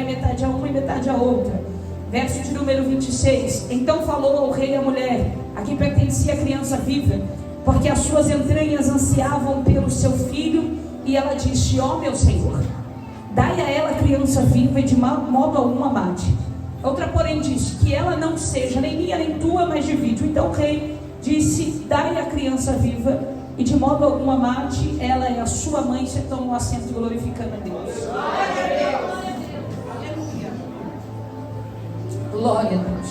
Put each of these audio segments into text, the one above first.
vai metade a uma e metade a outra. Verso de número 26. Então falou ao rei a mulher, a quem pertencia a criança viva, porque as suas entranhas ansiavam pelo seu filho, e ela disse: ó meu senhor, dai a ela a criança viva, e de modo algum a mate. Outra, porém, disse: que ela não seja nem minha nem tua, mas divide. Então o rei disse: dai a criança viva, e de modo algum a mate. Ela é a sua mãe. Você toma um assento glorificando a Deus. Glória a Deus.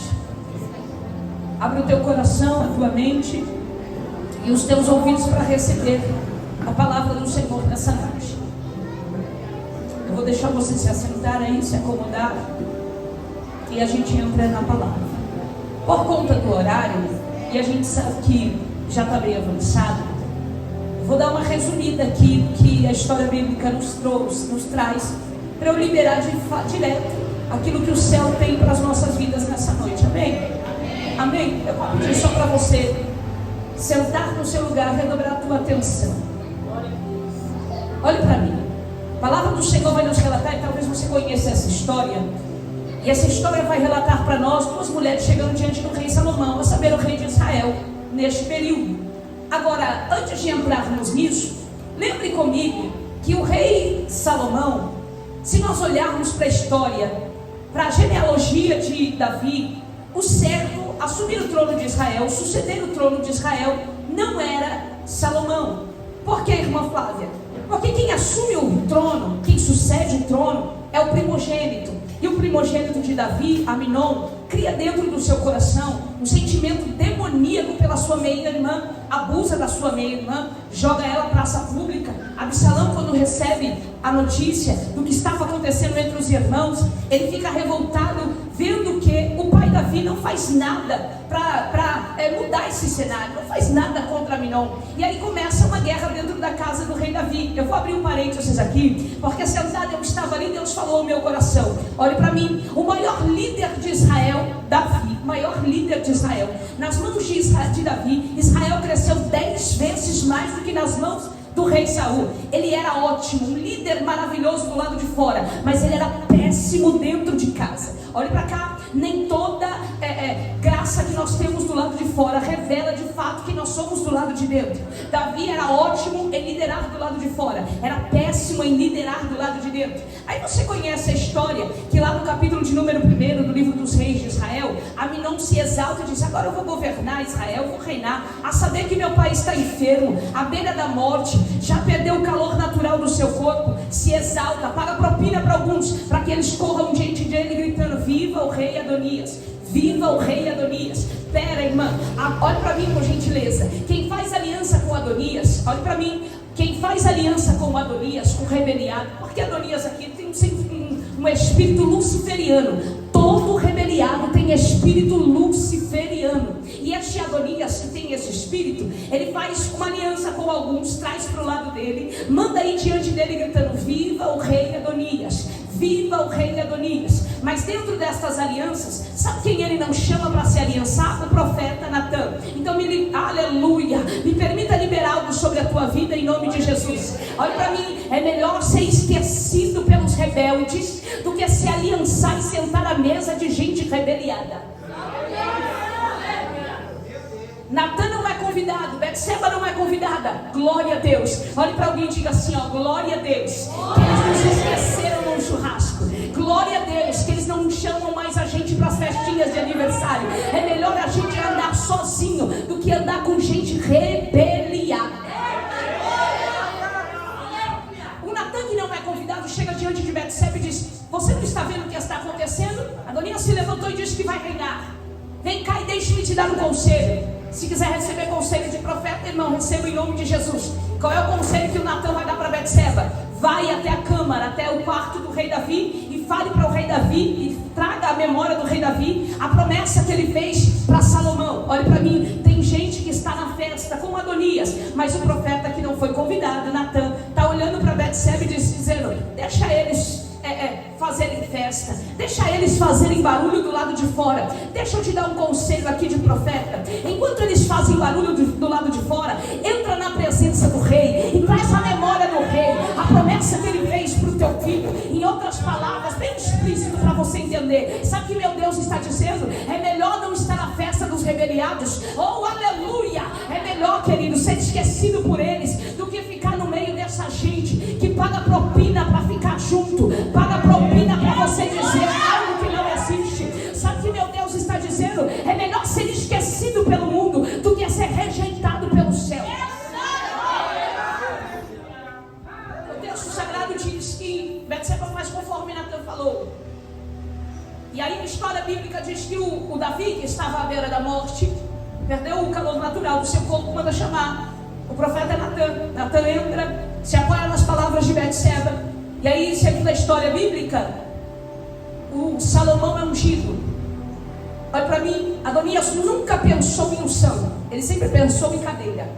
Abre o teu coração, a tua mente e os teus ouvidos para receber a palavra do Senhor nessa noite. Eu vou deixar você se assentar aí, se acomodar, e a gente entra na palavra. Por conta do horário, e a gente sabe que já está bem avançado, vou dar uma resumida aqui do que a história bíblica nos traz, para eu liberar direto aquilo que o céu tem para as nossas vidas nessa noite. Amém? Amém? Eu vou pedir só para você sentar no seu lugar, redobrar a tua atenção. Olhe para mim. A palavra do Senhor vai nos relatar, e talvez você conheça essa história. E essa história vai relatar para nós duas mulheres chegando diante do rei Salomão, a saber, o rei de Israel, neste período. Agora, antes de entrarmos nisso, lembre comigo que o rei Salomão, se nós olharmos para a história, para a genealogia de Davi, o certo assumir o trono de Israel, suceder o trono de Israel, não era Salomão. Por que, irmã Flávia? Porque quem assume o trono, quem sucede o trono, é o primogênito. E o primogênito de Davi, Aminon, cria dentro do seu coração um sentimento demoníaco pela sua meia-irmã, abusa da sua meia-irmã, joga ela à praça pública. Absalão, quando recebe a notícia do que estava acontecendo entre os irmãos, ele fica revoltado, vendo que o pai Davi não faz nada para mudar esse cenário, não faz nada contra Aminon. E aí começa uma guerra dentro da casa do rei Davi. Eu vou abrir um parênteses aqui, porque sentada eu estava ali, Deus falou ao meu coração. Olhe para mim, o maior líder de Israel, Davi, o maior líder de Israel, nas mãos de Davi, Israel cresceu 10 vezes mais do que nas mãos do rei Saul. Ele era ótimo, um líder maravilhoso do lado de fora, mas ele era péssimo dentro de casa. Olhe para cá, nem toda graça que nós temos do lado de fora revela de fato que nós somos do lado de dentro. Davi era ótimo em liderar do lado de fora, era péssimo em liderar do lado de dentro. Aí você conhece a história que lá no capítulo de número 1 do livro dos reis de Israel, Aminon se exalta e diz: agora eu vou governar Israel, vou reinar, a saber que meu pai está enfermo, à beira da morte, já perdeu o calor natural do seu corpo, se exalta, paga propina para alguns, para que eles corram diante dele gritando: viva o rei Adonias, viva o rei Adonias. Pera, irmã, olhe para mim por gentileza. Quem faz aliança com Adonias, olhe para mim, quem faz aliança com Adonias, com rebeliado, porque Adonias aqui tem um espírito luciferiano. Todo rebeliado tem espírito luciferiano. E este Adonias, que tem esse espírito, ele faz uma aliança com alguns, traz para o lado dele, manda ir diante dele gritando: viva o rei Adonias, viva o rei Adonias. Mas dentro destas alianças, sabe quem ele não chama para se aliançar? O profeta Natan. Então, aleluia, me permita liberar algo sobre a tua vida em nome de Jesus. Olha para mim, é melhor ser esquecido pelos rebeldes do que se aliançar e sentar à mesa de gente rebeliada. Natan não é convidado, Betseba não é convidada. Glória a Deus. Olhe para alguém e diga assim, ó: glória a Deus, que eles não se esqueceram num churrasco. Glória a Deus, que eles não chamam mais a gente para as festinhas de aniversário. É melhor a gente andar sozinho do que andar com gente rebeliada. O Natan, que não é convidado, chega diante de Betseba e diz: você não está vendo o que está acontecendo? Adonias se levantou e disse que vai reinar. Vem cá e deixe-me te dar um conselho. Se quiser receber conselho de profeta, irmão, receba em nome de Jesus. Qual é o conselho que o Natan vai dar para Betseba? Vai até a câmara, até o quarto do rei Davi, e fale para o rei Davi, e traga a memória do rei Davi, a promessa que ele fez para Salomão. Olha para mim, tem gente que está na festa com Adonias, mas o profeta que não foi convidado, Natan, está olhando para Betseba e dizendo: deixa eles fazerem festa, deixa eles fazerem barulho do lado de fora. Deixa eu te dar um conselho aqui de profeta. Enquanto eles fazem barulho do lado de fora, entra na presença do rei e traz a memória do rei, a promessa que ele fez para o teu filho. Em outras palavras, bem explícito para você entender. Sabe o que meu Deus está dizendo? É melhor não estar na festa dos rebeliados. Oh, aleluia! É melhor, querido, ser esquecido por eles do que ficar no meio dessa gente que paga propina para ficar junto, paga propina para você dizer algo que não existe. Sabe o que meu Deus está dizendo? É melhor ser esquecido pelo mundo do que ser rejeitado pelo céu. O texto sagrado diz que Betseba faz conforme Natan falou. E aí a história bíblica diz que o Davi, que estava à beira da morte, perdeu o calor natural do seu corpo, manda chamar o profeta Natan. Natan entra, se apoia nas palavras de Betseba. E aí, segundo a história bíblica, o Salomão é ungido. Olha para mim, Adonias nunca pensou em unção, ele sempre pensou em cadeira.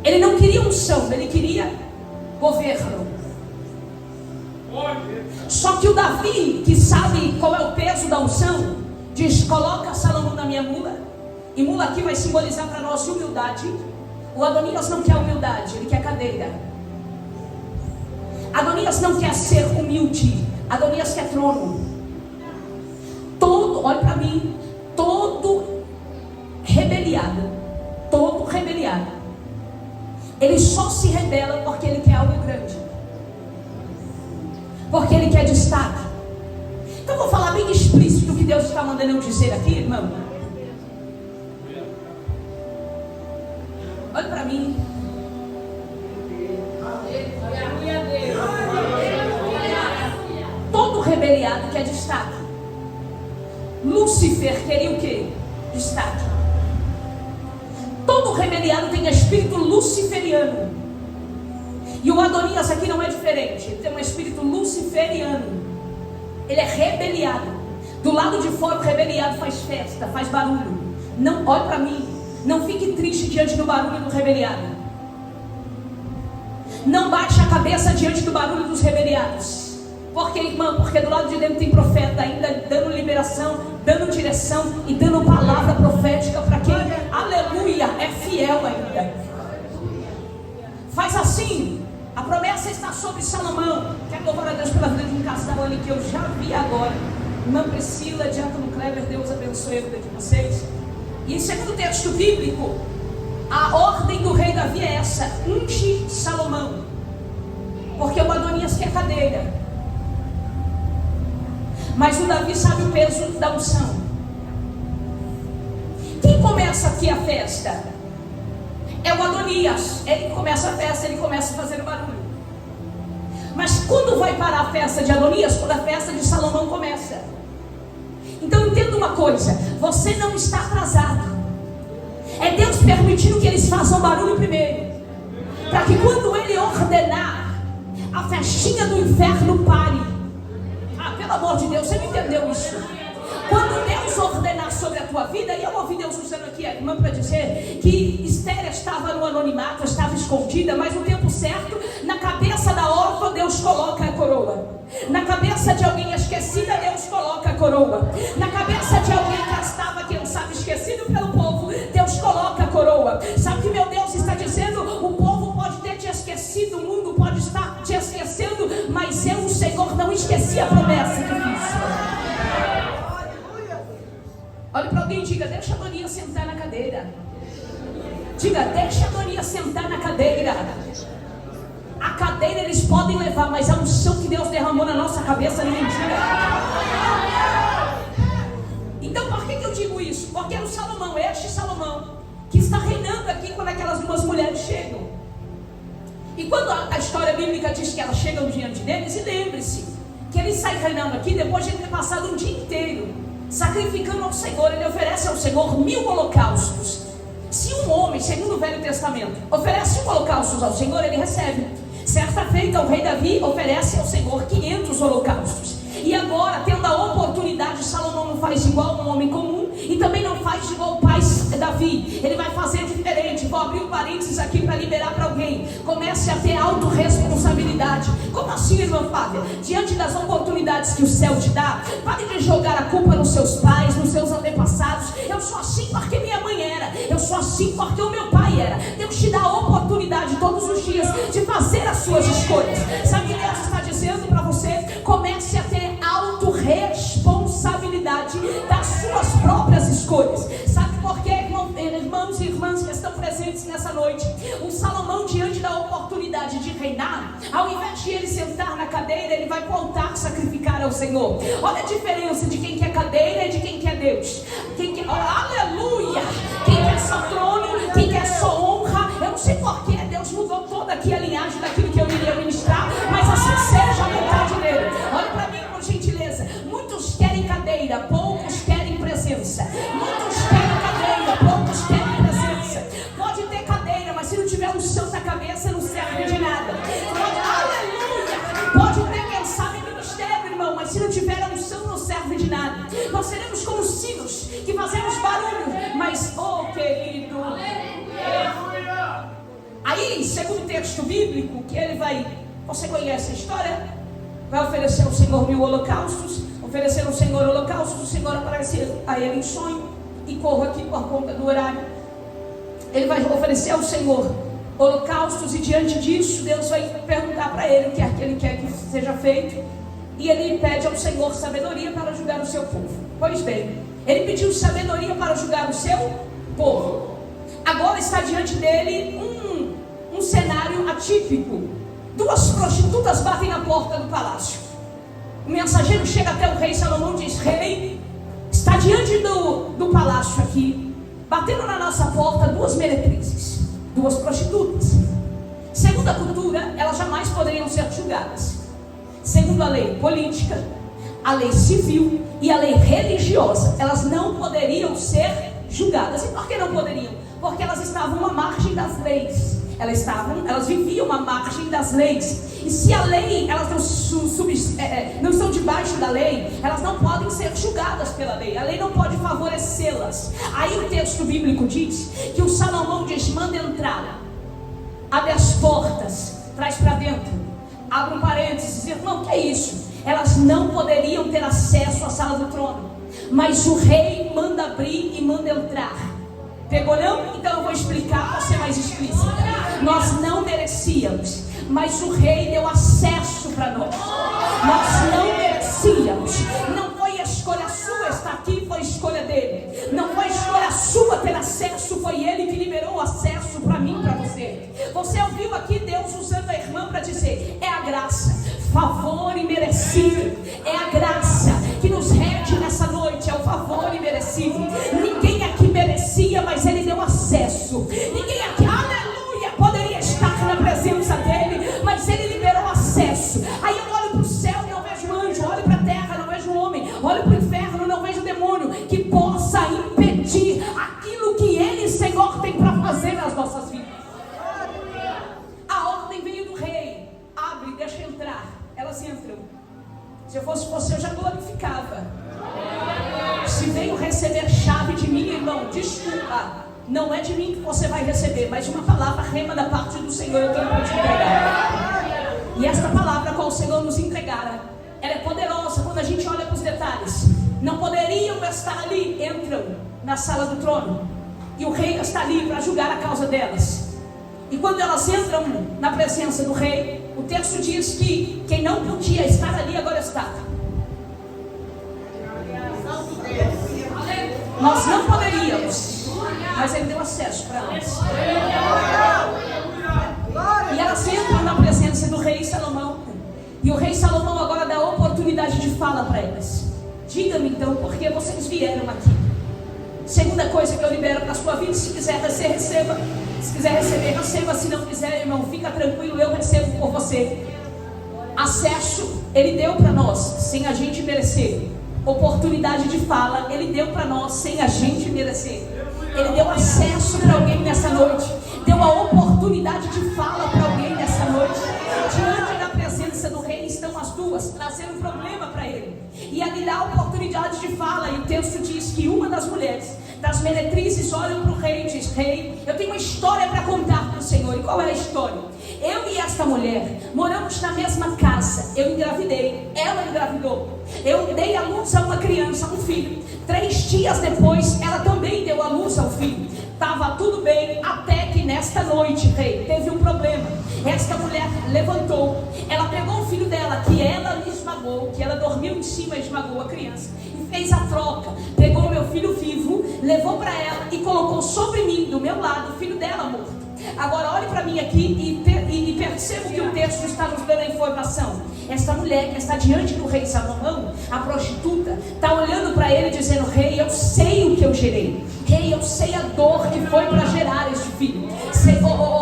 Ele não queria unção, ele queria governo. Só que o Davi, que sabe qual é o peso da unção, diz: coloca Salomão na minha mula. E mula aqui vai simbolizar para nós humildade. O Adonias não quer humildade, ele quer cadeira. Adonias não quer ser humilde, Adonias quer trono. Olha para mim, todo rebeliado, ele só se rebela porque ele quer algo grande, porque ele quer destaque. Então eu vou falar bem explícito o que Deus está mandando eu dizer aqui, irmão. Olha para mim. Todo rebeliado quer destaque. Lúcifer queria o quê? Destaque. Todo rebeliado tem espírito luciferiano. E o Adonias aqui não é diferente. Ele tem um espírito luciferiano. Ele é rebeliado. Do lado de fora o rebeliado faz festa, faz barulho. Não, olha para mim. Não fique triste diante do barulho do rebeliado. Não baixe a cabeça diante do barulho dos rebeliados. Por quê, irmã? Porque do lado de dentro tem profeta ainda dando liberação, dando direção e dando palavra profética para quem, aleluia, é fiel ainda. Faz assim, a promessa está sobre Salomão. Quero louvar a Deus pela vida de um casal ali que eu já vi agora. Irmã Priscila, Diácono Kleber, Deus abençoe a vida de vocês. E segundo o texto bíblico, a ordem do rei Davi é essa: unge Salomão, porque o Adonias quer cadeira. Mas o Davi sabe o peso da unção. Quem começa aqui a festa? É o Adonias. Ele começa a festa, ele começa a fazer o barulho. Mas quando vai parar a festa de Adonias? Quando a festa de Salomão começa. Então entenda uma coisa: você não está atrasado. É Deus permitindo que eles façam barulho primeiro, para que quando Ele ordenar, a festinha do inferno pare. Pelo amor de Deus, você não entendeu isso? Quando Deus ordenar sobre a tua vida, e eu ouvi Deus usando aqui a irmã para dizer que Esther estava no anonimato, estava escondida, mas no tempo certo, na cabeça da órfã, Deus coloca a coroa. Na cabeça de alguém esquecida, Deus coloca a coroa. Na cabeça de alguém que estava, quem sabe, esquecido pelo povo, Deus coloca a coroa. Sabe o que meu Deus está dizendo? O povo pode ter te esquecido, o mundo pode estar te esquecendo, mas eu, o Senhor, não esqueci a promessa que fiz. Olha para alguém e diga: deixa a Adonias sentar na cadeira. Diga: deixa a Adonias sentar na cadeira. A cadeira eles podem levar, mas a unção que Deus derramou na nossa cabeça ninguém tira. Então por que eu digo isso? Porque é o Salomão, este Salomão, que está reinando aqui quando aquelas duas mulheres chegam. E quando a história bíblica diz que elas chegam diante deles, e lembre-se que ele sai reinando aqui depois de ter passado um dia inteiro sacrificando ao Senhor. Ele oferece ao Senhor 1000 holocaustos. Se um homem, segundo o Velho Testamento, oferece 1 holocausto ao Senhor, ele recebe. Certa feita, o rei Davi oferece ao Senhor 500 holocaustos. E agora, tendo a oportunidade, Salomão não faz igual um homem comum e também não faz igual o pai Davi. Ele vai fazer diferente. Vou abrir um parênteses aqui para liberar para alguém. Comece a ter autorresponsabilidade. Como assim, irmã Fábio? sabe? Diante das oportunidades que o céu te dá, pare de jogar a culpa nos seus pais, nos seus antepassados. Eu sou assim porque minha mãe era, eu sou assim porque o meu pai era. Deus te dá a oportunidade todos os dias de fazer as suas escolhas. Sabe o que Deus está dizendo para você? Comece a ter autorresponsabilidade das suas próprias escolhas. Sabe por quê, irmãos e irmãs que estão presentes nessa noite? O Salomão, diante da oportunidade de reinar, ao invés de ele sentar na cadeira, ele vai voltar a sacrificar ao Senhor. Olha a diferença de quem quer cadeira e de quem quer Deus. Quem quer, aleluia! Quem quer só trono, quem quer só honra. Eu não sei por que Deus mudou toda aqui a linhagem daquilo que eu iria ministrar, mas assim seja a vontade dele. Olha para mim, por gentileza. Muitos querem cadeira, poucos querem presença. Muitos querem cadeira, poucos querem presença. Pode ter cadeira, mas se não tiver unção na cabeça, não serve de nada. Aleluia! Pode ter quem sabe ministério, irmão, mas se não tiver unção, não serve de nada. Nós seremos como sinos que fazemos barulho, mas, oh querido, aí, segundo o texto bíblico, que ele vai, você conhece a história? Vai oferecer ao Senhor 1000 holocaustos. Oferecer ao Senhor holocaustos. O Senhor aparece a ele em sonho. E corro aqui por conta do horário. Ele vai oferecer ao Senhor holocaustos. E diante disso, Deus vai perguntar para ele o que é que ele quer que seja feito. E ele pede ao Senhor sabedoria para julgar o seu povo. Pois bem, ele pediu sabedoria para julgar o seu povo. Agora está diante dele um cenário atípico. 2 prostitutas batem na porta do palácio. O mensageiro chega até o rei Salomão e diz: rei, está diante do palácio aqui, batendo na nossa porta 2 meretrizes, 2 prostitutas. Segundo a cultura, elas jamais poderiam ser julgadas. Segundo a lei política, a lei civil e a lei religiosa, elas não poderiam ser julgadas. E por que não poderiam? Porque elas estavam à margem das leis. Elas viviam à margem das leis. E se a lei, elas não estão debaixo da lei, elas não podem ser julgadas pela lei. A lei não pode favorecê-las. Aí o texto bíblico diz que o Salomão diz: manda entrar, abre as portas, traz para dentro. Abre um parênteses, irmão, o que é isso? Elas não poderiam ter acesso à sala do trono, mas o rei manda abrir e manda entrar. Pegou não? Então eu vou explicar para ser mais explícita. Nós não merecíamos, mas o rei deu acesso para nós. Nós não merecíamos. Não foi escolha sua estar aqui, foi escolha dele. Não foi escolha sua ter acesso, foi ele que liberou o acesso para mim, para você. Você ouviu aqui Deus usando a irmã para dizer: é a graça, favor imerecido. É a graça que nos rege nessa noite, é o favor imerecido. Ninguém aqui merecia, mas ele deu acesso. Ninguém aqui, aleluia, poderia estar na presença dele, mas ele liberou acesso. Aí eu olho para o céu e não vejo anjo, olho para a terra, não vejo homem, olho para o inferno, não vejo demônio que possa impedir aquilo que ele, Senhor, tem para fazer nas nossas vidas. A ordem veio do rei: abre, deixa entrar. Elas entram. Se eu fosse você, eu já glorificava. Se veio receber chave de mim, irmão, desculpa, não é de mim que você vai receber, mas uma palavra rema da parte do Senhor eu tenho para te entregar. E esta palavra qual o Senhor nos entregara, ela é poderosa quando a gente olha para os detalhes. Não poderiam estar ali, entram na sala do trono, e o rei está ali para julgar a causa delas. E quando elas entram na presença do rei, o texto diz que quem não podia estar ali agora está. Nós não poderíamos, mas ele deu acesso para nós. E elas entram na presença do rei Salomão. E o rei Salomão agora dá oportunidade de fala para elas. Diga-me então, por que vocês vieram aqui? Segunda coisa que eu libero para a sua vida: se quiser receba. Se quiser receber, receba. Se não quiser, irmão, fica tranquilo, eu recebo por você. Acesso, ele deu para nós, sem a gente merecer. Oportunidade de fala, ele deu para nós, sem a gente merecer. Ele deu acesso para alguém nessa noite. Deu a oportunidade de fala para alguém nessa noite. Diante da presença do rei estão as duas, trazendo um problema para ele. E ele dá a oportunidade de fala. E o texto diz que uma das mulheres das meretrizes olham para o rei e diz: rei, eu tenho uma história para contar para o Senhor. E qual é a história? Eu e esta mulher moramos na mesma casa. Eu engravidei, ela engravidou. Eu dei à luz a uma criança, um filho. 3 dias depois, ela também deu à luz ao filho. Estava tudo bem, até que nesta noite, rei, teve um problema. Esta mulher levantou, ela pegou o filho dela, que ela lhe esmagou, que ela dormiu em cima e esmagou a criança, e fez a troca. Pegou meu filho vivo, levou para ela e colocou sobre mim, do meu lado, o filho dela morto. Agora olhe para mim aqui e perceba que o texto está nos dando a informação. Esta mulher que está diante do rei Salomão, a prostituta, está olhando para ele dizendo: rei, eu sei o que eu gerei. Rei, eu sei a dor que foi para gerar este filho.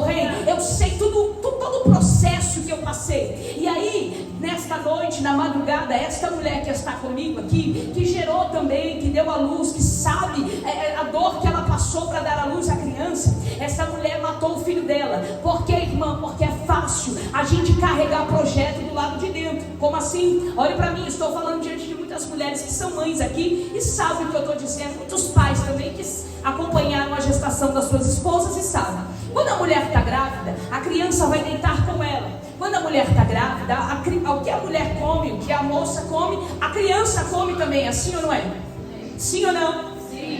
Rei, eu sei todo o processo que eu passei. E aí, nesta noite, na madrugada, esta mulher que está comigo aqui, que gerou também, que deu à luz, que sabe a dor que ela passou para dar à luz à criança, essa mulher matou o filho dela. Por quê, irmã? Porque é fácil a gente carregar projeto do lado de dentro. Como assim? Olhe para mim, estou falando diante de muitas mulheres que são mães aqui e sabem o que eu estou dizendo. Muitos pais também que acompanharam a gestação das suas esposas e sabem. Quando a mulher está grávida, a criança vai deitar com ela. Quando a mulher está grávida, o que a mulher come, o que a moça come, a criança come também. É sim ou não é? Sim ou não?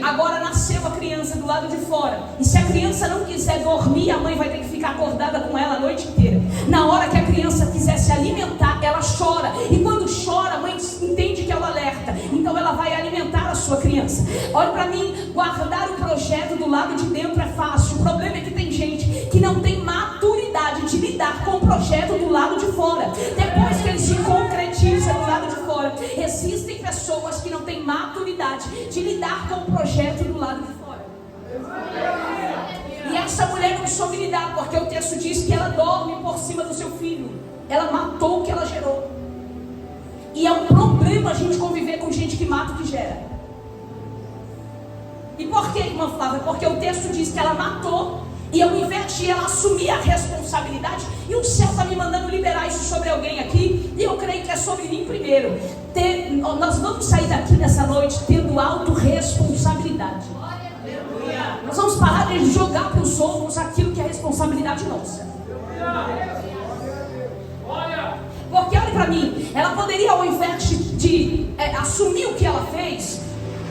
Agora nasceu a criança do lado de fora, e se a criança não quiser dormir, a mãe vai ter que ficar acordada com ela a noite inteira. Na hora que a criança quiser se alimentar, ela chora, e quando chora, a mãe entende que é o alerta, então ela vai alimentar a sua criança. Olha para mim, guardar o projeto do lado de dentro é fácil. O problema é que tem gente que não tem maturidade de lidar com o projeto do lado de fora. Depois que ele se concretiza do lado de fora, existem pessoas que não têm maturidade de lidar com o projeto do lado de fora. E essa mulher não soube lidar, porque o texto diz que ela dorme por cima do seu filho. Ela matou o que ela gerou. E é um problema a gente conviver com gente que mata o que gera. E por que, irmã Flávia? Porque o texto diz que ela matou, e ao invés de ela assumir a responsabilidade, e o céu está me mandando liberar isso sobre alguém aqui, e eu creio que é sobre mim primeiro. Nós vamos sair daqui nessa noite tendo autorresponsabilidade. Nós vamos parar de jogar para os outros aquilo que é responsabilidade nossa. Porque olhe para mim, ela poderia, ao invés de assumir o que ela fez,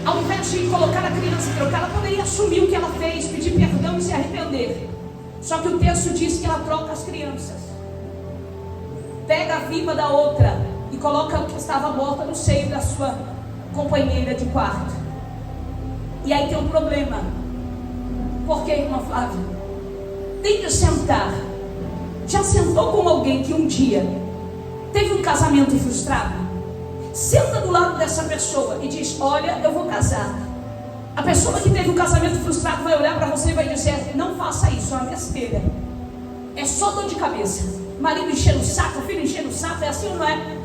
ao invés de colocar a criança e trocar, ela poderia assumir o que ela fez, pedir perdão e se arrepender. Só que o texto diz que ela troca as crianças, pega a viva da outra e coloca o que estava morta no seio da sua companheira de quarto. E aí tem um problema. Por que, irmã Flávia? Tem de sentar. Já sentou com alguém que um dia teve um casamento frustrado? Senta do lado dessa pessoa e diz: olha, eu vou casar. A pessoa que teve um casamento frustrado vai olhar para você e vai dizer: não faça isso, é uma besteira, é só dor de cabeça. Marido enchendo o saco, filho enchendo o saco, é assim ou não é?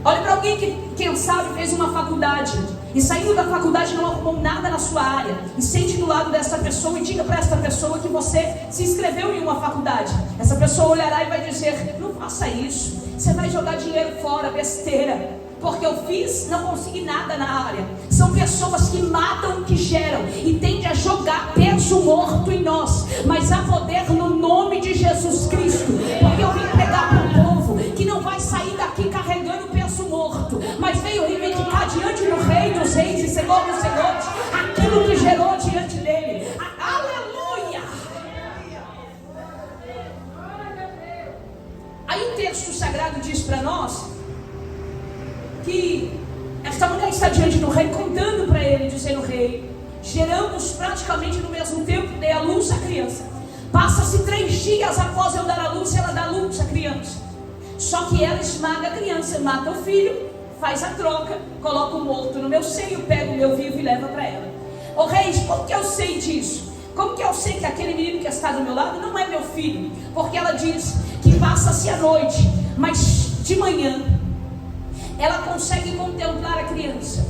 Olha para alguém que, quem sabe, fez uma faculdade e saindo da faculdade não arrumou nada na sua área, e sente do lado dessa pessoa e diga para esta pessoa que você se inscreveu em uma faculdade. Essa pessoa olhará e vai dizer: não faça isso, você vai jogar dinheiro fora, besteira. Porque eu fiz, não consegui nada na área. São pessoas que matam o que geram e tendem a jogar peso morto em nós. Mas há poder no nome de Jesus Cristo. Porque eu vim pregar para um povo que não vai sair daqui carregando peso morto, mas veio reivindicar diante do Rei dos Reis e Senhor dos Senhores aquilo que gerou diante dele. Aleluia! Aí o texto sagrado diz para nós que esta mulher está diante do rei, contando para ele, dizendo: rei, geramos praticamente no mesmo tempo, dei à luz a criança. Passa-se 3 dias após eu dar à luz, ela dá à luz a criança. Só que ela esmaga a criança, mata o filho, faz a troca, coloca o morto no meu seio, pega o meu vivo e leva para ela. Ô reis, como que eu sei disso? Como que eu sei que aquele menino que está do meu lado não é meu filho? Porque ela diz que passa-se a noite, mas de manhã ela consegue contemplar a criança.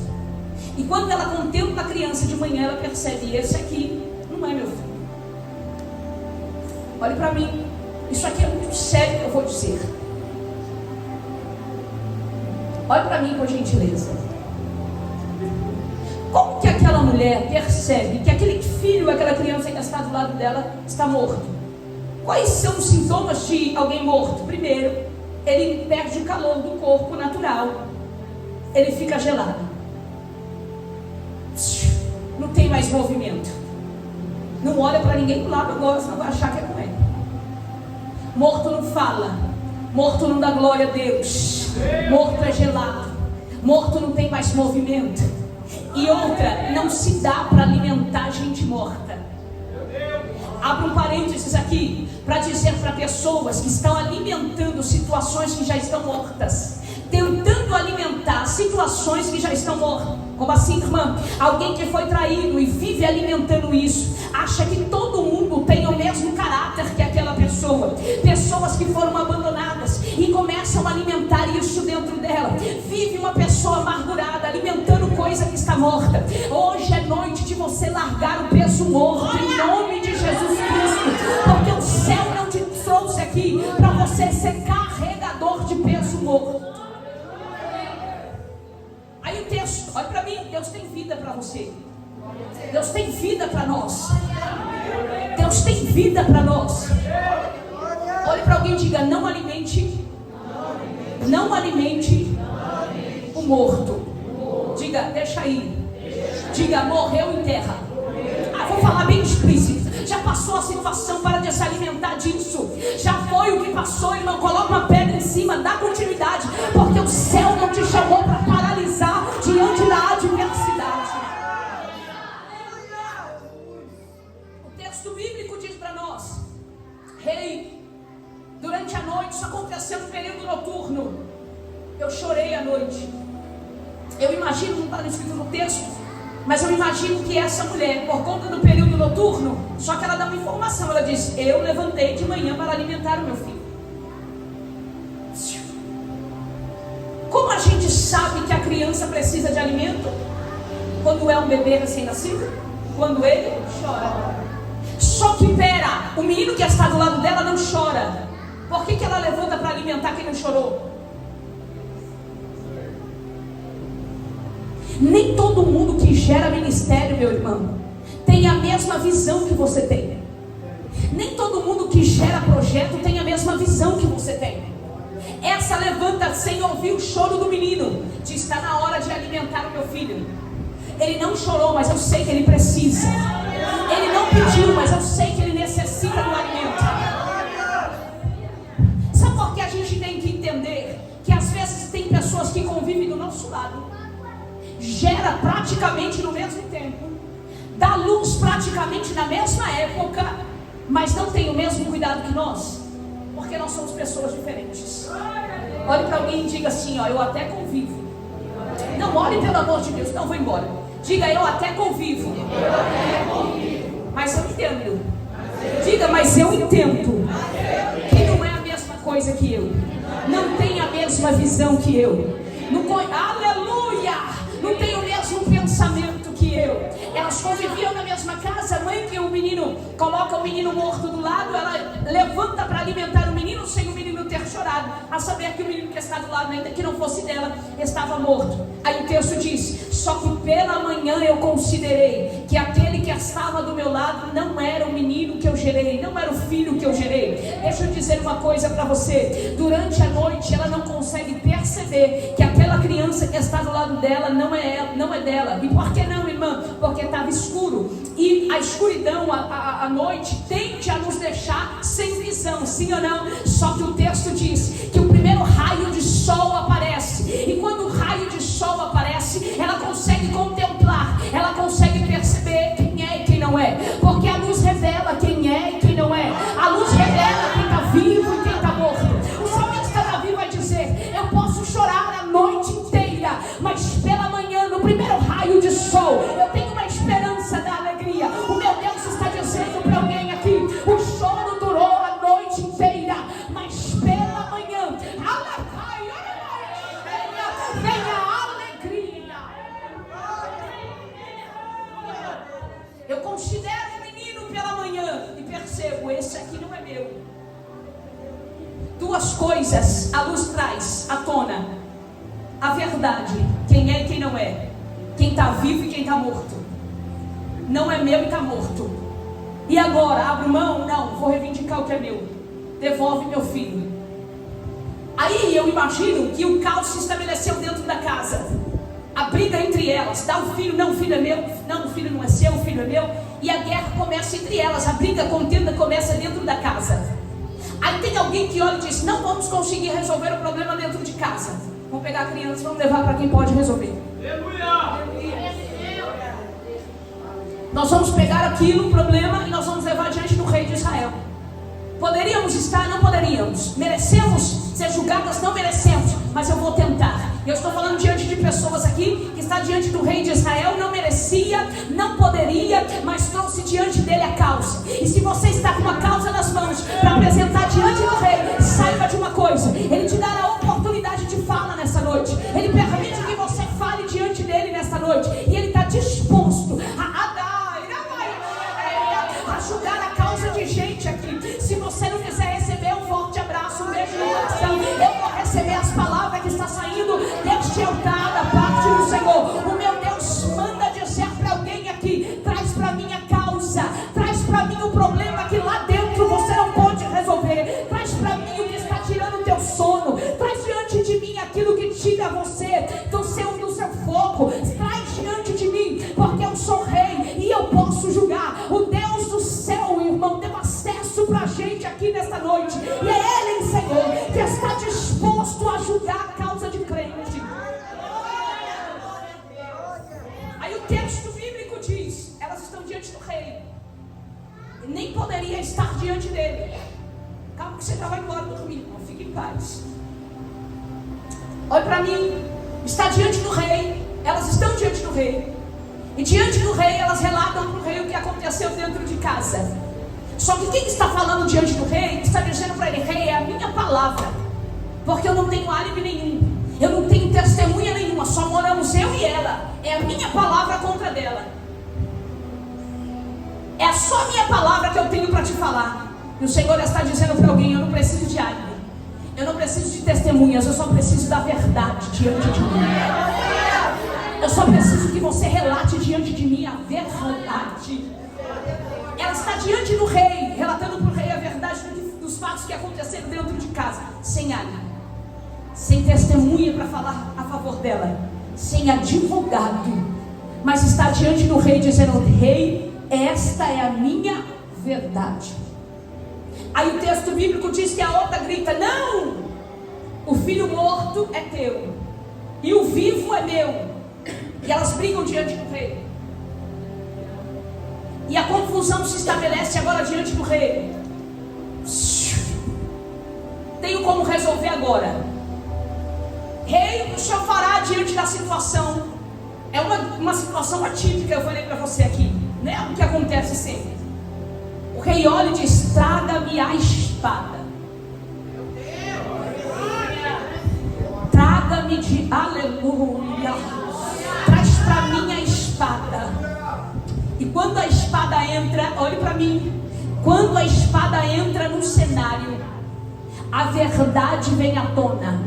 E quando ela contempla a criança de manhã, ela percebe: esse aqui não é meu filho. Olhe para mim, isso aqui é muito sério que eu vou dizer. Olhe para mim, por gentileza. Como que aquela mulher mulher percebe que aquele filho, aquela criança que está do lado dela, está morto, quais são os sintomas de alguém morto? Primeiro, ele perde o calor do corpo natural, ele fica gelado, não tem mais movimento, não olha para ninguém do lado agora, senão vai achar que é com ele. Morto não fala, morto não dá glória a Deus, morto é gelado, morto não tem mais movimento. E outra, não se dá para alimentar gente morta. Abro um parênteses aqui para dizer para pessoas que estão alimentando situações que já estão mortas, tentando alimentar situações que já estão mortas. Como assim, irmã? Alguém que foi traído e vive alimentando isso, acha que todo mundo tem o mesmo caráter que aquela pessoa. Pessoas que foram abandonadas e começam a alimentar isso dentro dela. Vive uma pessoa amargurada, alimentando coisa que está morta. Hoje é noite de você largar o peso morto, em nome de Jesus Cristo, porque o céu não te trouxe aqui para você ser carregador de peso morto. Aí o texto, olha para mim, Deus tem vida para você. Deus tem vida para nós. Deus tem vida para nós. Olhe para alguém e diga: não alimente o morto. Diga: deixa aí. Diga: morreu em terra. Vou falar bem explícito. Já passou a situação, para de se alimentar disso. Já foi o que passou, irmão. Coloca uma pedra em cima, dá continuidade, porque o céu não te chamou para paralisar diante da adversidade. O texto bíblico diz para nós: rei, durante a noite, isso aconteceu no período noturno. Eu chorei à noite. Eu imagino, não está escrito no texto, mas eu imagino que essa mulher, por conta do período noturno, só que ela dá uma informação, ela diz: eu levantei de manhã para alimentar o meu filho. Como a gente sabe que a criança precisa de alimento? Quando é um bebê recém-nascido, quando ele chora. Só que pera, o menino que está do lado dela não chora. Por que ela levanta para alimentar quem não chorou? Nem todo mundo que gera ministério, meu irmão, tem a mesma visão que você tem. Nem todo mundo que gera projeto tem a mesma visão que você tem. Essa levanta sem ouvir o choro do menino. Diz: está na hora de alimentar o meu filho. Ele não chorou, mas eu sei que ele precisa. Ele não pediu, mas eu sei que ele necessita do alimento. Sabe por que a gente tem que entender que às vezes tem pessoas que convivem do nosso lado, gera praticamente no mesmo tempo, dá luz praticamente na mesma época, mas não tem o mesmo cuidado que nós, porque nós somos pessoas diferentes. Olhe para alguém e diga assim: ó, eu até convivo. Não, olhe pelo amor de Deus, não, vou embora. Diga: eu até convivo, mas eu entendo. Diga: mas eu entendo que não é a mesma coisa que eu, não tem a mesma visão que eu, não, aleluia, não tem o mesmo pensamento que eu. Elas conviviam na mesma casa. A mãe que o menino coloca o menino morto do lado, ela levanta para alimentar o menino sem o menino ter chorado, a saber que o menino que está do lado, ainda que não fosse dela, estava morto. Aí o texto diz: só que pela manhã eu considerei que aquele que estava do meu lado não era o menino que eu gerei, não era o filho que eu gerei. Deixa eu dizer uma coisa para você: durante a noite ela não consegue perceber que aquela criança que está do lado dela não é dela. E por que não, irmã? Porque estava escuro, e a escuridão, a noite tende a nos deixar sem visão, sim ou não? Só que o texto diz que o primeiro raio de sol aparece, e quando o raio de sol aparece, ela consegue contemplar, ela consegue perceber quem é e quem não é, porque a luz revela quem é e quem não é. A luz revela quem está vivo e quem está morto. O salmista Davi vai dizer: eu posso chorar a noite inteira, mas pela manhã, no primeiro raio de sol, eu tenho uma esperança da alegria. O meu Deus está dizendo para alguém aqui: o choro durou a noite inteira, mas pela manhã, vem a alegria. Eu considero o menino pela manhã e percebo: esse aqui não é meu. Duas coisas a luz traz à tona: a verdade, quem é e quem não é, quem está vivo e quem está morto. não é meu e está morto. E agora, abro mão? Não, vou reivindicar o que é meu. Devolve meu filho. Aí eu imagino que o caos se estabeleceu dentro da casa. A briga entre elas, dá o filho, não, o filho é meu, não, o filho não é seu, o filho é meu. E a guerra começa entre elas, a briga, a contenda começa dentro da casa. Aí tem alguém que olha e diz, não vamos conseguir resolver o problema dentro de casa. Vamos pegar a criança e vamos levar para quem pode resolver. Nós vamos pegar aquilo, o problema, e nós vamos levar diante do rei de Israel. Poderíamos estar? Não poderíamos. Merecemos ser julgadas? Não merecemos. Mas eu vou tentar. Eu estou falando diante de pessoas aqui que está diante do rei de Israel. Não merecia, não poderia, mas trouxe diante dele a causa. E se você está com a causa nas mãos para apresentar diante do rei, saiba de uma coisa: ele te dará a oportunidade de fala nessa noite. Ele permite que você fale diante dele nessa noite. E ele está disposto a julgar a causa de gente aqui. Se você não quiser receber um forte abraço, um beijo no coração, eu vou receber as palavras que está saindo deste altar da parte do Senhor. O meu Deus manda dizer para alguém aqui: traz para mim a causa, traz para mim o problema que lá dentro você não pode resolver, traz para mim o que está tirando o teu sono, traz diante de mim aquilo que tira você do seu foco, traz diante de mim, porque eu sou rei e eu posso julgar. O Deus do céu, irmão, deu acesso para a gente aqui nesta noite, e é Ele, Senhor, que está disposto a julgar a causa de crente. Aí o texto bíblico diz: elas estão diante do rei, e nem poderia estar diante dele. Calma que você já vai embora dormir, irmão, fique em paz. Olha para mim, está diante do rei, elas estão diante do rei, e diante do rei elas relatam para o rei o que aconteceu dentro de casa. Só que quem está falando diante do rei, está dizendo para ele: rei, é a minha palavra, porque eu não tenho álibi nenhum, eu não tenho testemunha nenhuma, só moramos eu e ela, é a minha palavra contra dela, é só a minha palavra que eu tenho para te falar. E o Senhor está dizendo para alguém: eu não preciso de álibi, eu não preciso de testemunhas, eu só preciso da verdade diante de mim. Eu só preciso que você relate diante de mim a verdade. Ela está diante do rei, relatando para o rei a verdade dos fatos que aconteceram dentro de casa, sem álibi, sem testemunha para falar a favor dela, sem advogado, mas está diante do rei dizendo: rei, esta é a minha verdade. Aí o texto bíblico diz que a outra grita: não, o filho morto é teu e o vivo é meu. E elas brigam diante do rei, e a confusão se estabelece agora diante do rei. Tenho como resolver agora. Rei, o senhor fará diante da situação. É uma situação atípica, eu falei para você aqui, não é algo que acontece sempre. O rei olha e diz: traga-me a espada. Traga-me de aleluia. Traz para mim a espada. E quando a espada entra, olhe para mim, quando a espada entra no cenário, a verdade vem à tona.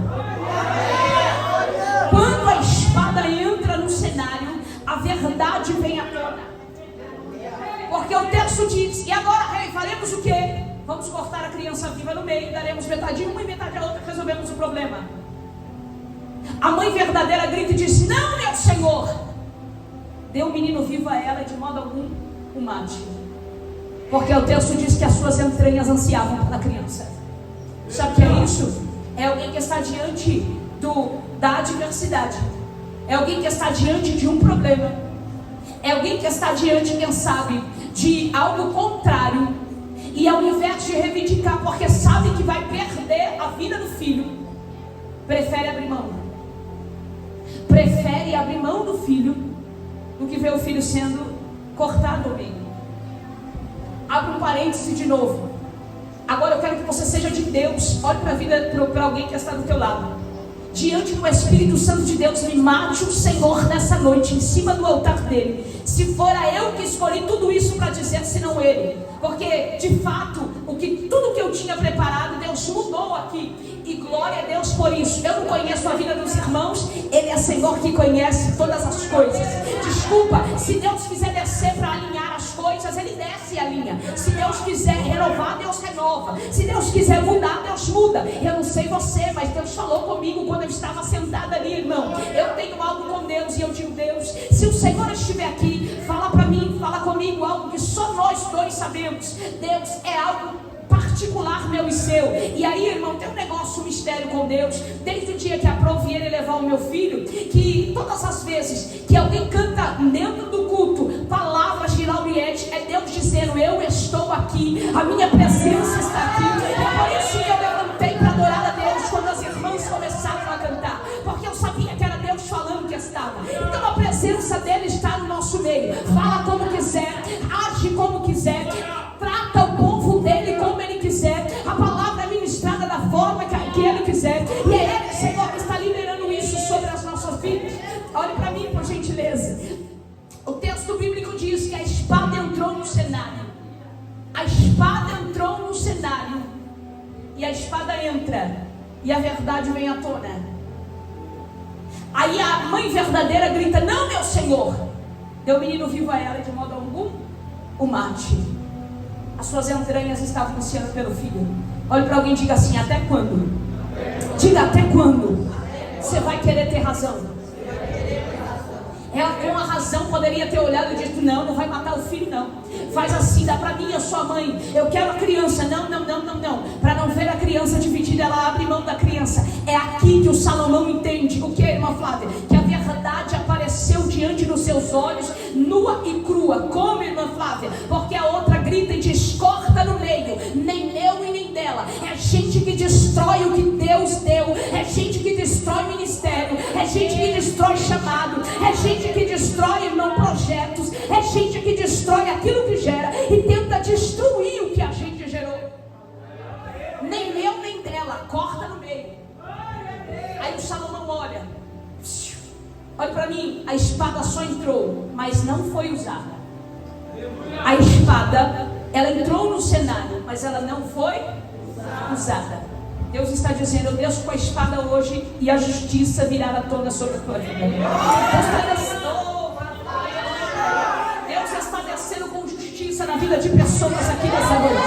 Quando a espada entra no cenário, a verdade vem à tona. Porque o texto diz: e agora, rei, faremos o quê? Vamos cortar a criança viva no meio, daremos metade uma e metade a outra, resolvemos o problema. A mãe verdadeira grita e diz: não, meu senhor, dê o menino vivo a ela e de modo algum o mate. Porque o texto diz que as suas entranhas ansiavam pela criança. Sabe o que é isso? É alguém que está diante da adversidade. É alguém que está diante de um problema. É alguém que está diante, quem sabe, de algo contrário. E ao invés de reivindicar, porque sabe que vai perder a vida do filho, prefere abrir mão. Prefere abrir mão do filho do que ver o filho sendo cortado ao meio. Abre um parêntese de novo. Agora eu quero que você seja de Deus. Olhe para a vida, para alguém que está do teu lado. Diante do Espírito Santo de Deus, me mate o Senhor nessa noite, em cima do altar dele. Se fora eu que escolhi tudo isso para dizer, senão ele. Porque, de fato, tudo que eu tinha preparado, Deus mudou aqui. E glória a Deus por isso. Eu não conheço a vida dos irmãos. Ele é Senhor que conhece todas as coisas. Desculpa, se Deus quiser descer para alinhar as coisas, Ele desce e alinha. Se Deus quiser renovar, Deus renova. Se Deus quiser mudar, Deus muda. Eu não sei você, mas Deus falou comigo quando eu estava sentada ali, irmão. Eu tenho algo com Deus e eu digo: Deus, se o Senhor estiver aqui, fala para mim, fala comigo algo que só nós dois sabemos. Deus, é algo particular meu e seu. E aí, irmão, tem um negócio, um mistério com Deus. Desde o dia que aprovei ele levar o meu filho, que todas as vezes que alguém canta dentro do culto palavras de Lauriette, é Deus dizendo: eu estou aqui, a minha presença está aqui. É por isso que eu levantei para adorar a Deus quando as irmãs começaram a cantar, porque eu sabia que era Deus falando que estava. Então a presença dele está no nosso meio. Fala como quiser, age como quiser, trata o povo dele como ele quiser. A palavra é ministrada da forma que ele quiser. E é ele, Senhor, que está liberando isso sobre as nossas vidas. Olhe para mim, por gentileza. O texto bíblico diz que a espada entrou no cenário. A espada entrou no cenário. E a espada entra. E a verdade vem à tona. Aí a mãe verdadeira grita: não, meu Senhor. Deu o menino vivo a ela e de modo algum o mate. As suas entranhas estavam ansiando pelo filho. Olhe para alguém e diga assim: até quando? Diga: até quando você vai querer ter razão? Ela com a razão poderia ter olhado e dito: não, não vai matar o filho não. Faz assim, dá para mim, a sua mãe. Eu quero a criança. Não. Para não ver a criança dividida, ela abre mão da criança. É aqui que o Salomão entende. O que, irmã Flávia? Que a verdade apareceu diante dos seus olhos, nua e crua. Como, irmã Flávia? Porque a outra grita e diz: corta no meio. Nem meu e nem dela. É gente que destrói o que Deus deu. É gente que destrói ministério. É gente que destrói chamado. É gente que destrói, irmão, projetos. É gente que destrói aquilo que gera e tenta destruir o que a gente gerou. Nem meu nem dela. Corta no meio. Aí o Salomão olha para mim. A espada só entrou, mas não foi usada. A espada, ela entrou no cenário, mas ela não foi usada. Deus está dizendo: eu desço com a espada hoje e a justiça virá à tona sobre a tua vida. Deus está descendo com justiça na vida de pessoas aqui nessa noite.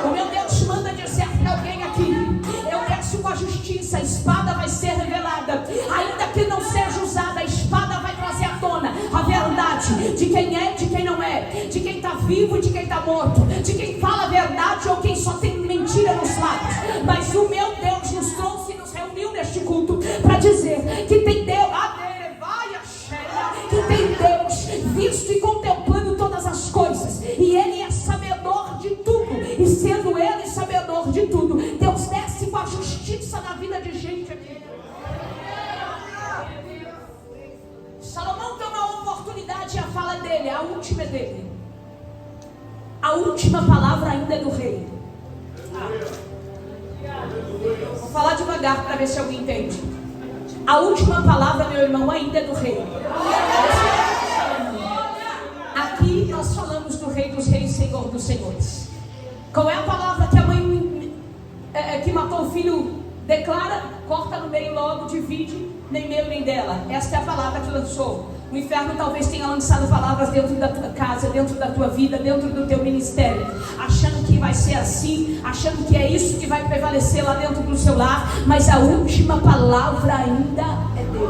O meu Deus manda dizer para alguém aqui: eu desço com a justiça, a espada vai ser revelada. Ainda que não seja usada, a espada vai trazer à tona a verdade de quem é, de quem não é, de quem está vivo e de quem está morto, de quem fala a verdade ou quem só tem mentira nos lábios. Mas o meu Deus nos trouxe e nos reuniu neste culto para dizer que tem Deus, que tem Deus visto e contemplando todas as coisas, e Ele é sabedor de tudo. E sendo Ele sabedor de tudo, Deus desce com a justiça na vida de gente aqui. Salomão tem uma oportunidade, e a fala dele, a última é dele. A última palavra ainda é do rei. Vou falar devagar para ver se alguém entende. A última palavra, meu irmão, ainda é do rei. Aqui nós falamos do Rei dos Reis, Senhor dos Senhores. Qual é a palavra que a mãe que matou o filho declara? Corta no meio logo, divide, nem meu nem dela. Esta é a palavra que lançou. O inferno talvez tenha lançado palavras dentro da tua casa, dentro da tua vida, dentro do teu ministério, achando que vai ser assim, achando que é isso que vai prevalecer lá dentro do seu lar. Mas a última palavra ainda é dele.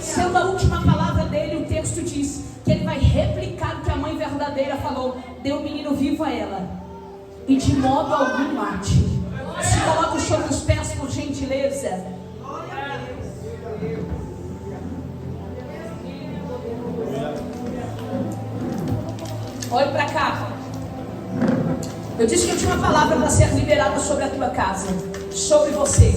Sendo a última palavra dele, o texto diz que ele vai replicar o que a mãe verdadeira falou: dê o menino vivo a ela e de modo algum mate. Se coloque sobre os pés, por gentileza. Olhe para cá. Eu disse que eu tinha uma palavra para ser liberada sobre a tua casa, sobre você.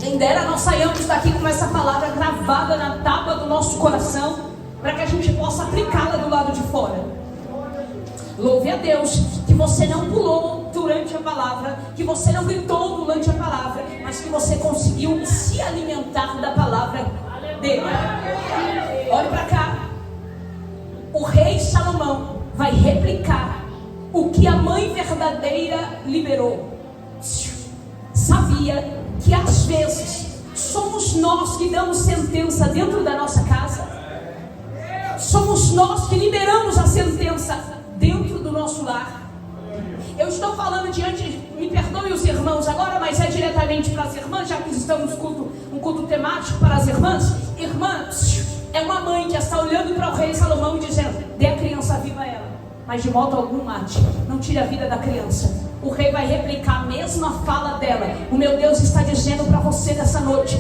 Quem dera nós saímos daqui com essa palavra gravada na tábua do nosso coração, para que a gente possa aplicá-la do lado de fora. Louve a Deus que você não pulou durante a palavra, que você não gritou durante a palavra, mas que você conseguiu se alimentar da palavra dele. Olhe para cá. O rei Salomão vai replicar o que a mãe verdadeira liberou. Sabia que às vezes somos nós que damos sentença dentro da nossa casa. Somos nós que liberamos a sentença dentro do nosso lar. Eu estou falando me perdoem os irmãos agora, mas é diretamente para as irmãs, já que estamos um culto temático para as irmãs. Irmãs, é uma mãe que está olhando para o rei Salomão e dizendo: dê a criança viva a ela, mas de modo algum mate, não tire a vida da criança. O rei vai replicar a mesma fala dela. O meu Deus está dizendo para você nessa noite: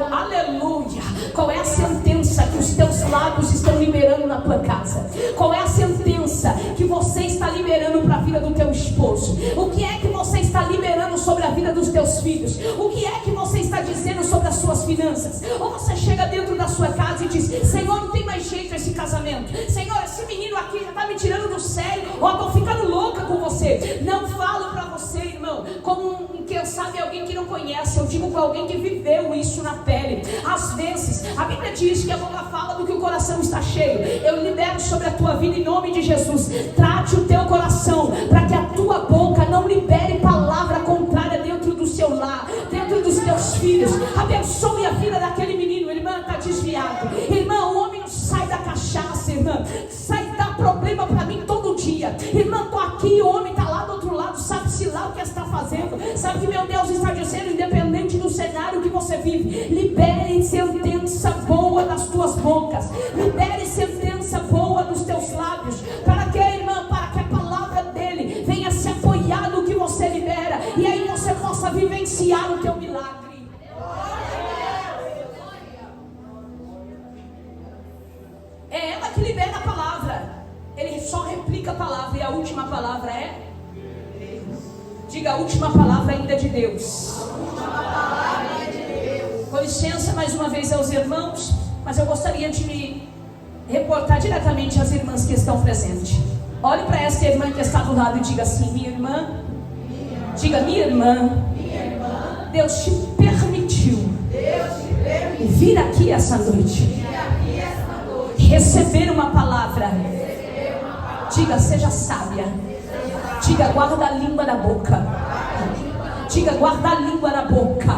aleluia, qual é a sentença que os teus lábios estão liberando na tua casa? Qual é a sentença que você está liberando para a vida do teu esposo? O que é que você está liberando sobre a vida dos teus filhos? O que é que você está dizendo sobre as suas finanças? Ou você chega dentro da sua casa e diz: Senhor, não tem mais jeito esse casamento. Senhor, esse menino aqui já está me tirando do sério. Ou eu estou ficando louca com você. Não falo para você, irmão, como quem sabe alguém que não conhece. Eu digo para alguém que viveu isso na pele. Às vezes, a Bíblia diz que a boca fala do que o coração está cheio. Eu libero sobre a tua vida em nome de Jesus. Trate o teu coração para que a tua boca não libere palavra contrária dentro do seu lar, dentro dos teus filhos. Abençoe a vida daquele menino. Irmã, está desviado. Irmã, o homem não sai da cachaça, irmã. Sai dar problema para mim todo dia. Irmã, estou aqui, o homem está lá do outro lado, sabe-se lá o que está fazendo. Sabe que meu Deus está dizendo, independente do cenário que você vive, libere sentença boa das tuas bocas. Libere sentença boa dos teus lábios. Para que, irmã? Para que a palavra dele venha se apoiar no que você libera. E aí você possa vivenciar o teu milagre. É ela que libera a palavra. Ele só replica a palavra. E a última palavra é? Diga: a última palavra ainda é de Deus. Com licença mais uma vez aos irmãos, mas eu gostaria de me reportar diretamente às irmãs que estão presentes. Olhe para essa irmã que está do lado e diga assim: minha irmã. Diga: minha irmã. Deus te permitiu vir aqui essa noite, receber uma palavra. Diga: seja sábia. Diga: guarda a língua na boca. Diga: guarda a língua na boca.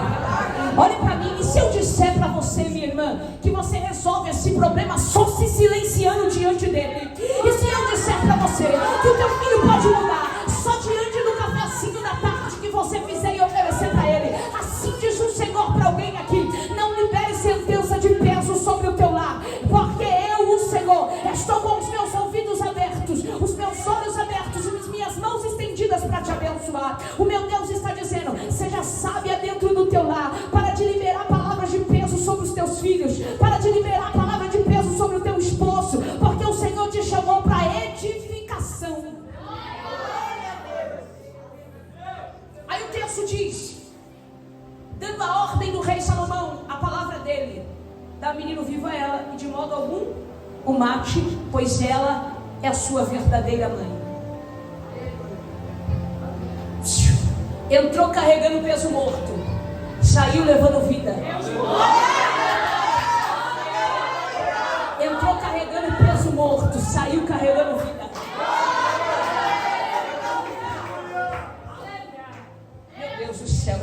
Olhe para mim, e se eu disser para você, minha irmã, que você resolve esse problema só se silenciando diante dele? E se eu disser para você que o teu filho pode mudar só diante do cafezinho da tarde que você fizer e oferecer para ele? Assim diz o Senhor para alguém aqui: não libere sentença de peso sobre o teu lar, porque eu, o Senhor, estou com os meus ouvidos abertos, os meus olhos abertos e as minhas mãos estendidas para te abençoar. O meu Deus está dizendo: seja sábia dentro do teu lar. Para de liberar palavras de peso sobre os teus filhos. Para de liberar palavra de peso sobre o teu esposo. Porque o Senhor te chamou para edificação. Aí o texto diz, dando a ordem do rei Salomão, a palavra dele: dá menino vivo a ela, e de modo algum o mate, pois ela é a sua verdadeira mãe. Entrou carregando peso morto, saiu levando vida. Entrou carregando peso morto, saiu carregando vida. Meu Deus do céu,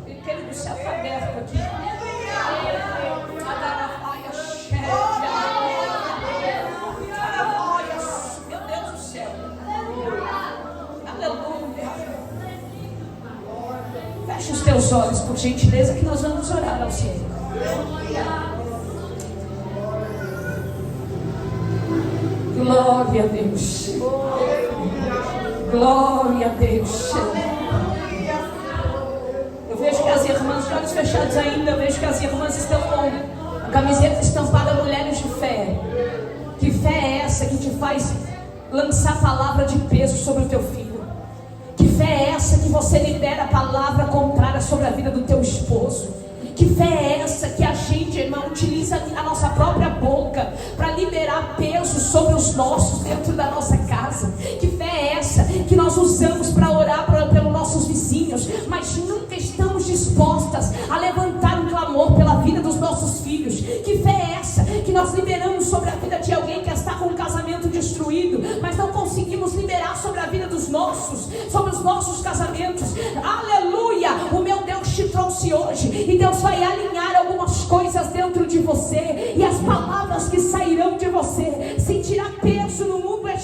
aquele do céu está aberto aqui. Meu Deus do céu. Aleluia. Feche os teus olhos, por gentileza, que nós vamos orar ao Senhor. Glória a Deus. Glória a Deus. Eu vejo que as irmãs, de olhos fechados ainda, eu vejo que as irmãs estão com a camiseta estampada Mulheres de Fé. Que fé é essa que te faz lançar palavra de peso sobre o teu filho? Que fé é essa que você libera a palavra contrária sobre a vida do teu esposo? Que fé é essa que a gente, irmão, utiliza a nossa própria boca para liberar peso sobre os nossos dentro da nossa casa? Que fé é essa que nós usamos para orar pelos nossos vizinhos, mas nunca estamos dispostas a levantar um clamor pela vida dos nossos filhos? Que fé é essa que nós liberamos sobre a vida de alguém que está com um casamento destruído, mas não conseguimos liberar sobre a vida dos nossos, sobre os nossos casamentos? Aleluia! O meu Deus te trouxe hoje, e Deus vai alinhar algumas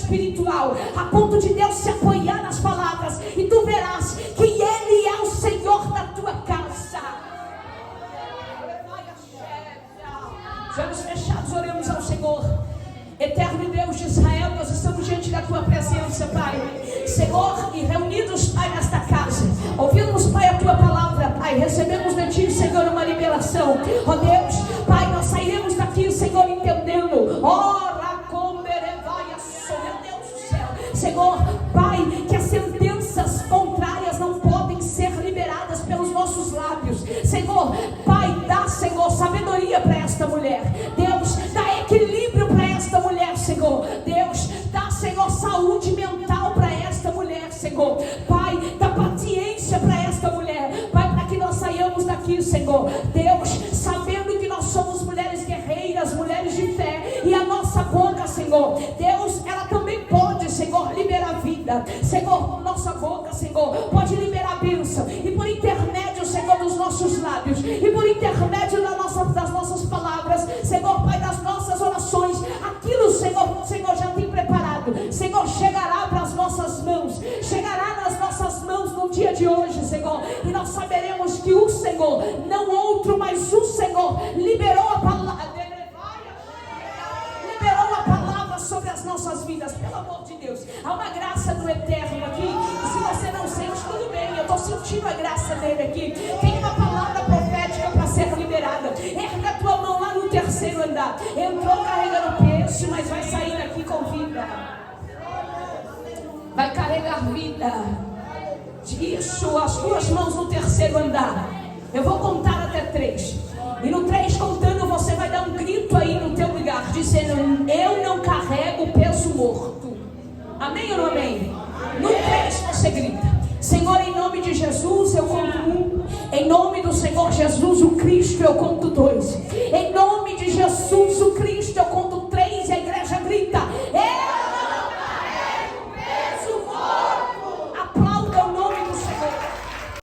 espiritual, a ponto de Deus se apoiar nas palavras, e tu verás que Ele é o Senhor da tua casa. De olhos fechados, oremos ao Senhor. Eterno Deus de Israel, nós estamos diante da tua presença, Pai. Senhor, e reunidos, Pai, nesta casa, ouvimos, Pai, a tua palavra, Pai. Recebemos de ti, Senhor, uma liberação. Ó Deus, Pai, nós sairemos daqui, Senhor, entendendo. Ora, como erevaia, meu Deus do céu. Senhor, Pai, que as sentenças contrárias não podem ser liberadas pelos nossos lábios. Senhor, Pai, dá, Senhor, sabedoria para esta mulher. Deus, dá equilíbrio para esta mulher, Senhor. Deus, dá, Senhor, saúde mental para esta mulher, Senhor. Pai, dá paciência para esta mulher. Pai, para que nós saiamos daqui, Senhor. Deus, sabendo que nós somos mulheres guerreiras, mulheres de fé, e a nossa boca, Senhor, Deus, ela também pode, Senhor, liberar vida. Senhor, nossa boca, Senhor, pode liberar bênção. E por intermédio, Senhor, dos nossos lábios, e por intermédio das nossas palavras, Senhor, Pai, das nossas orações, aquilo, Senhor, já tem preparado, Senhor, chegará para as nossas mãos, chegará nas nossas mãos no dia de hoje, Senhor, e nós saberemos que o Senhor, não outro, mas o Senhor, liberou a palavra sobre as nossas vidas. Pelo amor de Deus, há uma graça do Eterno aqui, e se você não sente, tudo bem, eu estou sentindo a graça dele aqui. Tem uma palavra profética para ser liberada. Erga a tua mão lá no terceiro andar. Entrou carregando peixe, mas vai sair daqui com vida, vai carregar vida. Isso, as tuas mãos no terceiro andar. Eu vou contar até 3, e no 3 contando, você vai dar um grito aí no teu lugar, dizendo: eu não carrego peso morto. Amém ou não amém? No 3 você grita: Senhor, em nome de Jesus eu conto 1. Em nome do Senhor Jesus o Cristo eu conto 2.